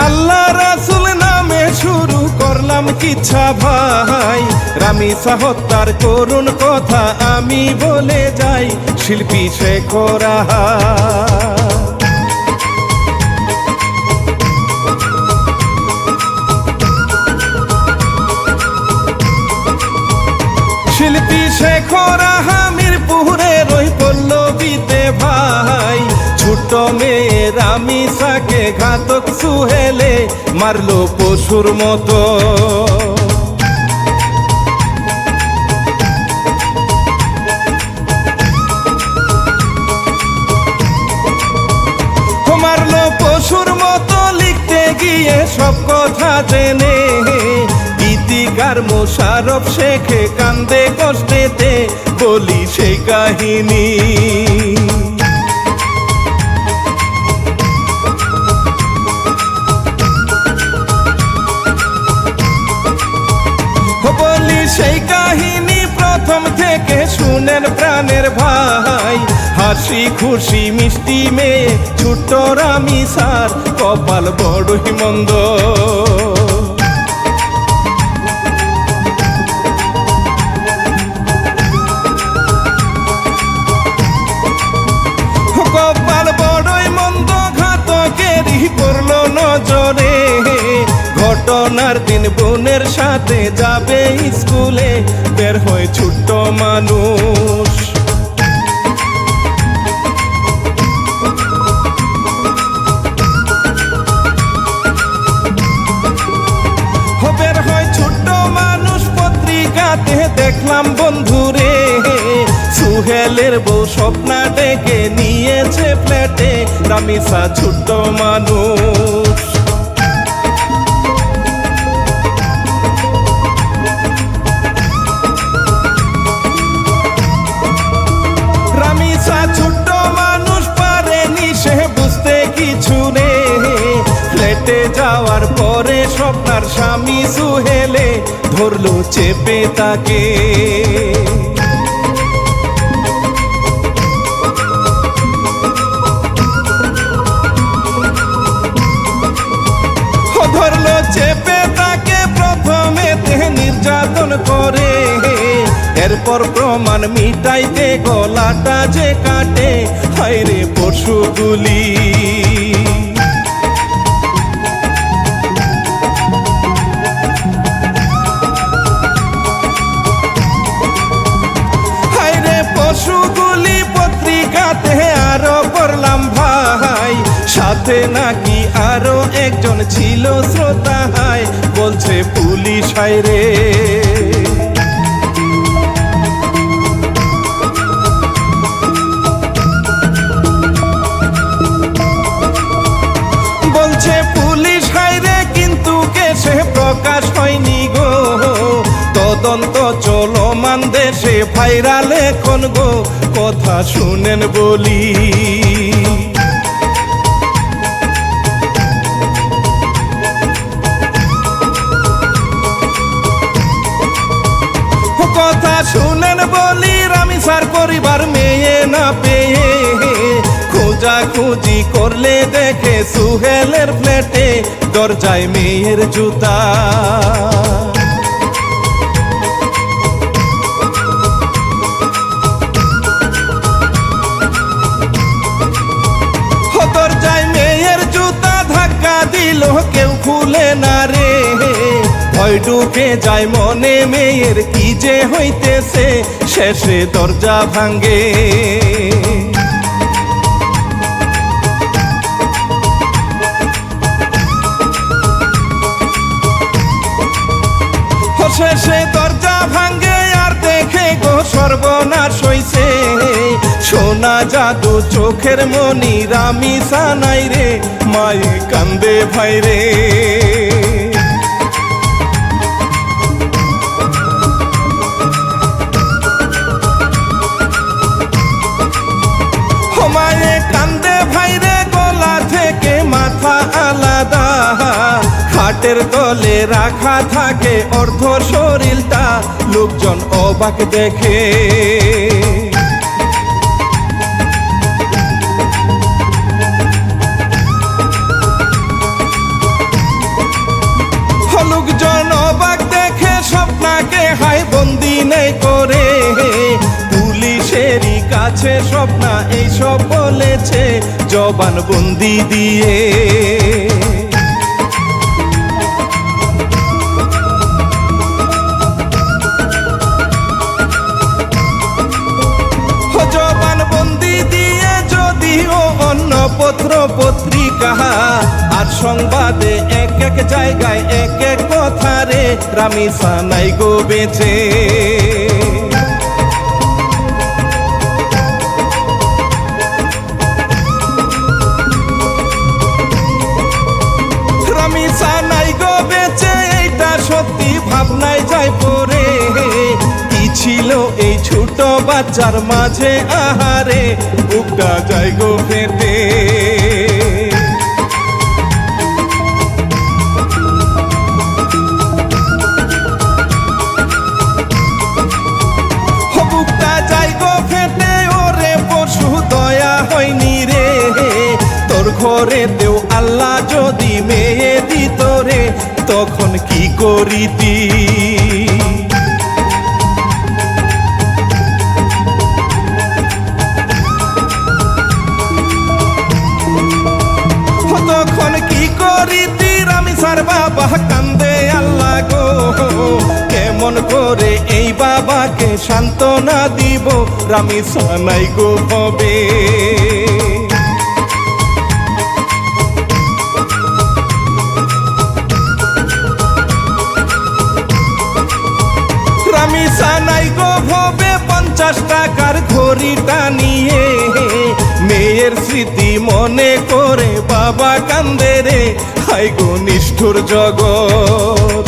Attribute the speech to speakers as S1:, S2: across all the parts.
S1: আল্লাহ রাসূল নামে শুরু করলাম কিচ্ছা ভাই, রামিসা হত্যার করুণ কথা আমি বলে যাই, শিল্পী শেখ রাহাত। শিল্পী শেখ রাহাত মিরপুরের ওই পল্লবীতে ভাই, ছোট মেয়ে রামিসাকে ঘাতক সুহেলে মারলো পশুর মতো। মারলো পশুর মতো, লিখতে গিয়ে সব কথা জেনে গীতিকার মোশারফ শেখে কান্দে কষ্টেতে, বলি সেই কাহিনী। বলি সেই কাহিনী প্রথম থেকে শুনেন প্রাণের ভাই, হাসি খুশি মিষ্টি মেয়ে ছোট্ট রামিসার কপাল বড়ই মন্দ। কপাল বড়ই মন্দ, ঘাতকেরই পড়লো নজরে, ঘটনার দিন বোনের সাথে যাবে স্কুলে, বের হয় ছোট্ট মানুষ। বের হয় ছোট্ট মানুষ, পত্রিকাতে দেখলাম বন্ধুরে, সুহেলের বউ স্বপ্না ডেকে নিয়েছে ফ্ল্যাটে, রামিসা ছোট্ট মানুষ। রামিসা ছোট্ট মানুষ, পারেনি সে বুঝতে কিছু রে, ফ্ল্যাটে যাওয়ার পরে স্বপ্নার স্বামী সুহেলে ধরলো চেপে তাকে। ধরলো চেপে তাকে, প্রথমে নির্যাতন করে, এরপর প্রমাণ মিটাইতে গলাটা যে কাটে, হায়রে পশুগুলি। হায়রে পশুগুলি, পত্রিকাতে আরো পড়লাম ভাই, সাথে নাকি আরো একজন ছিল শ্রোতা, হায় বলছে পুলিশ। হায়রে বলছে পুলিশ, হায়রে কিন্তু কেসে প্রকাশ হয়নি গো, তদন্ত চলমান দেশে ভাইরাল এখন গো, কথা শুনেন বলি। কথা শুনেন বলি, রামিসার পরিবার মেয়ে না পেয়ে খোঁজাখুঁজি করলে দেখে সুহেলের ফ্ল্যাটে দরজায় মেয়ের জুতা। দরজায় মেয়ের জুতা ধাক্কা দিল, কেউ খুলে না রে, ভয় ঢুকে যায় মনে মেয়ের কি যে হইতেছে, শেষে দরজা ভাঙ্গে। শেষে দরজা ভাঙ্গে, আর দেখে গো সর্বনাশ হইছে, সোনা জাদু চোখের মনি রামিসা নাই রে, মায়ে কান্দে ভাই রে। মায়ে কান্দে ভাই রে, গলা থেকে মাথা আলাদা, খাটের তলে রাখা থাকে অর্ধ শরীরটা, লোকজন অবাক দেখে। লোকজন অবাক দেখে স্বপ্নাকে হাই বন্দি নেই করে, পুলিশেরই কাছে স্বপ্না এইসব বলেছে জবান বন্দি দিয়ে। জবান বন্দি দিয়ে যদিও অন্য পত্র পত্রিকা আর সংবাদে এক এক জায়গায় এক এক কথা রে, রামিসা নাই গো বেঁচে। রামিসা নাই গো বেঁচে, এইটা সত্যি ভাবনায় যায় পড়ে। কি ছিল এই ছোট বাচ্চার মাঝে আহারে, বুকটা যায় গো ফেটে। বুকটা যায় গো ফেটে, ওরে পশু দয়া হয়নি রে, তোর ঘরেতেও আল্লাহ যদি মেয়ে দিত রে, তখন কি করিতি? তখন কি করিতি? রামিসার বাবা কান্দে আল্লাহ গো, কেমন করে এই বাবাকে সান্ত্বনা দিব, রামিসা নাই গো হবে। রামিসা নাই গো ভবে 50 টাকার ঘড়িটা নিয়ে, মেয়ের স্মৃতি মনে করে বাবা কান্দে রে, হাই গো নিষ্ঠুর জগৎ।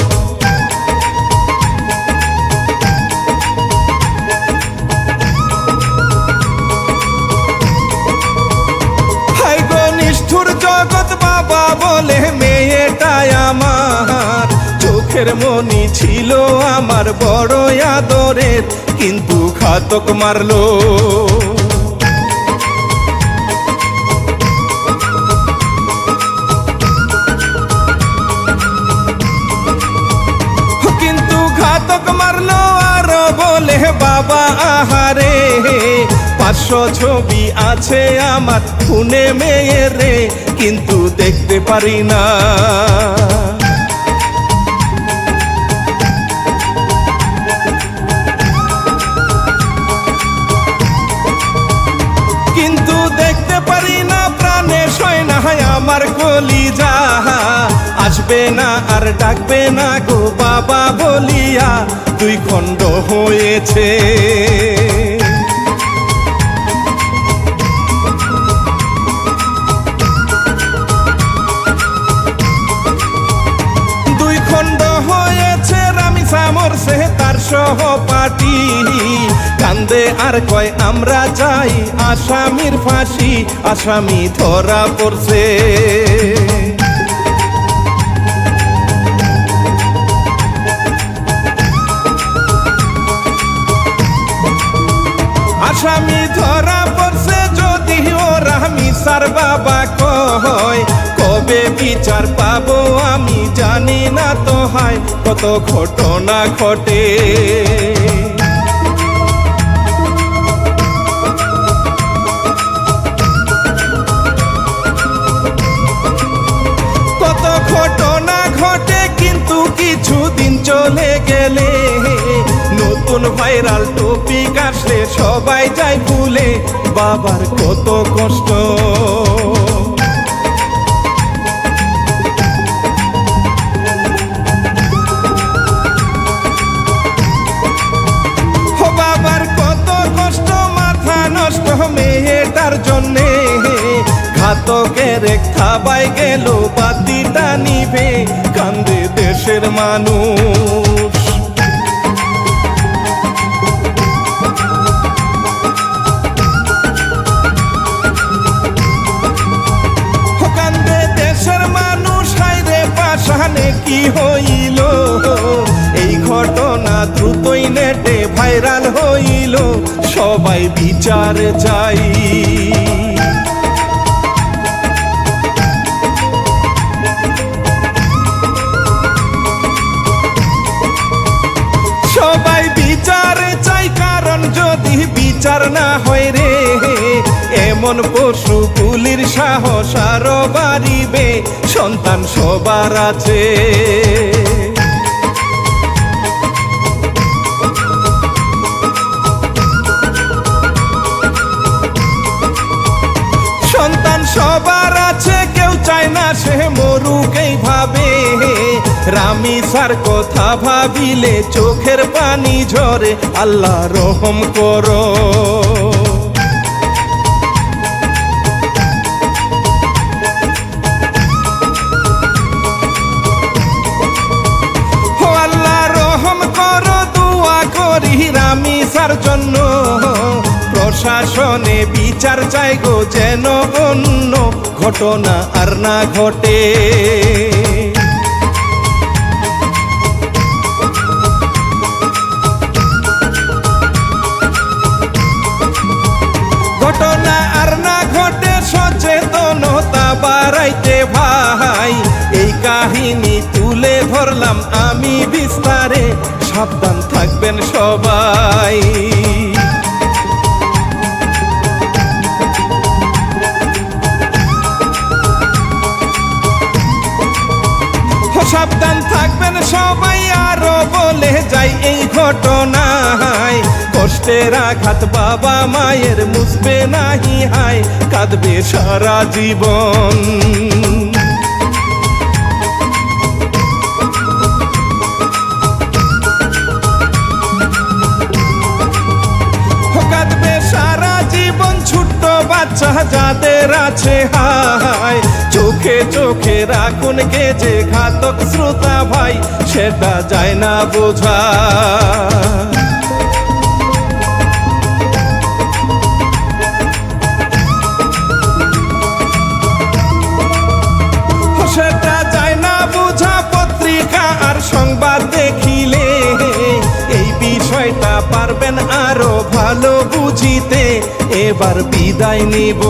S1: হাই গো নিষ্ঠুর জগৎ, বাবা বলে মেয়েটাই আমার, চোখের মনি ছিল আমার বড় আদরের, কিন্তু ঘাতক মারলো। কিন্তু ঘাতক মারলো আর বলে বাবা আহারে, 500 ছবি আছে আমার খুনে মেয়ের রে, কিন্তু দেখতে পারি না। কিন্তু দেখতে পারি না, প্রাণে সয় না আমার কলিজা, আসবে না আর ডাকবে না গো বাবা বলিয়া, 2 খণ্ড হয়েছে। রামিসা মরছে তার সহপাঠী, কান্দে আর কয় আমরা যাই আসামির ফাঁসি, আসামি ধরা পড়ছে। আসামি ধরা পড়ছে যদিও রামিসার বাবা কয়, কবে বিচার পাবো আমি জানি না তো হায়, কত ঘটনা ঘটে। কত ঘটনা ঘটে, কিন্তু কিছুদিন চলে গেলে নতুন ভাইরাল টপিক আসলে সবাই যায় ভুলে, বাবার কত কষ্ট। বাবার কত কষ্ট, মাথা নষ্ট মেয়েটার জন্যে, ঘাতকের খাবাই গেল বাতিটা নিভে, কান্দে দেশের মানুষ। কান্দে দেশের মানুষ, হায়রে পাশানে কি হইল, এই ঘটনা দ্রুতই নেটে ভাইরাল হইল, সবাই বিচার চাই। বিচার না হয় রে, এমন পশু পুলির সাহস আরো বাড়িবে, সন্তান সবার আছে। সন্তান সবার আছে, কেউ চায় না সে মরুক এইভাবে, রামিসার কথা ভাবিলে চোখের পানি ঝরে, আল্লাহ রহম করো। ও আল্লাহ রহম করো, দোয়া করি রামিসার জন্য, প্রশাসনে বিচার চাই গো যেন অন্য ঘটনা আর না ঘটে। ঘটনা আর না ঘটে, সচেতনতা বাড়াইতে ভাই, এই কাহিনী তুলে ধরলাম আমি বিস্তারে, সাবধান থাকবেন সবাই। সাবধান থাকবেন সবাই, আরো বলে যাই এই ঘটনায়, কষ্টের আঘাত বাবা মায়ের মুছবে নাহি হায়, কাঁদবে সারা জীবন। কাঁদবে সারা জীবন, ছোট্ট বাচ্চা যাদের আছে হায়, চোখে চোখে রাখুন কে যে ঘাতক শ্রোতা ভাই, সেটা যায় না বোঝা। সেটা যায় না বোঝা, পত্রিকা আর সংবাদ দেখিলে এই বিষয়টা পারবেন আরো ভালো বুঝিতে, এবার বিদায় নিব।